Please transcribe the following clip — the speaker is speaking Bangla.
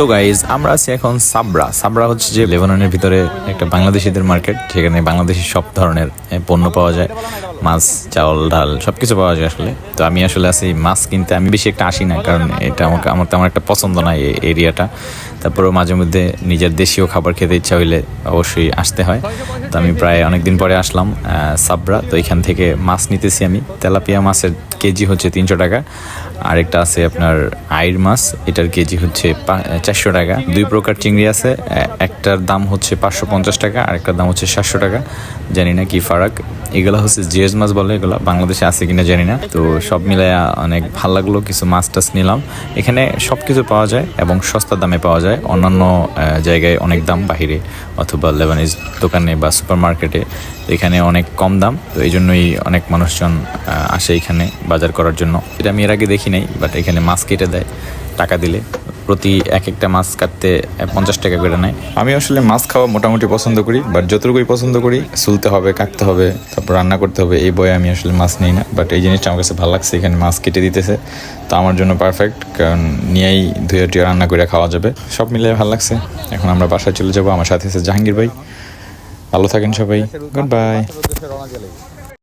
তো গাইজ আমরা আছি এখন সাবরা। সাবরা হচ্ছে যে লেবাননের ভিতরে একটা বাংলাদেশিদের মার্কেট, যেখানে বাংলাদেশি সব ধরনের পণ্য পাওয়া যায়, মাছ, চাউল, ডাল সবকিছু পাওয়া যায় আসলে। তো আমি আসলে আছি মাছ কিনতে, আমি বেশি একটা আসি না, কারণ এটা আমার তেমন একটা পছন্দ না এই এরিয়াটা। তারপরেও মাঝে মধ্যে নিজের দেশীয় খাবার খেতে ইচ্ছা হইলে অবশ্যই আসতে হয়। তো আমি প্রায় অনেকদিন পরে আসলাম সাবরা। তো এখান থেকে মাছ নিতেছি আমি। তেলাপিয়া মাছের কেজি হচ্ছে 300 টাকা, আরেকটা আছে আপনার আইর মাছ, এটার কেজি হচ্ছে 400 টাকা। দুই প্রকার চিংড়ি আছে, একটার দাম হচ্ছে 550 টাকা, আরেকটার দাম হচ্ছে 700 টাকা। জানি না কি ফারাক। এগুলো হচ্ছে জিএস মাছ বলে, এগুলো বাংলাদেশে আছে কিনা জানি না। তো সব মিলাইয়া অনেক ভালো লাগলো, কিছু মাছ টাছ নিলাম। এখানে সব কিছু পাওয়া যায় এবং সস্তা দামে পাওয়া যায়। অন্যান্য জায়গায় অনেক দাম, বাহিরে অথবা লেবানিজ দোকানে বা সুপার মার্কেটে, এখানে অনেক কম দাম। তো এই জন্যই অনেক মানুষজন আসে এখানে বাজার করার জন্য। এটা আমি এর আগে দেখি নাই, বাট এখানে মাছ কেটে দেয় টাকা দিলে। প্রতি একটা মাছ কাটতে 50 টাকা করে নেয়। আমি আসলে মাছ খাওয়া মোটামুটি পছন্দ করি, বাট যতটুকুই পছন্দ করি সুলতে হবে, কাটতে হবে, তারপর রান্না করতে হবে, এই বয়ে আমি আসলে মাছ নিই না। বাট এই জিনিসটা আমার কাছে ভালো লাগছে, এখানে মাছ কেটে দিতেছে, তো আমার জন্য পারফেক্ট, কারণ নিয়েই ধুয়ে টুয়ে রান্না করে খাওয়া যাবে। সব মিলিয়ে ভালো লাগছে। এখন আমরা বাসায় চলে যাবো। আমার সাথে আছে জাহাঙ্গীর ভাই। ভালো থাকেন সবাই, গুড বাই।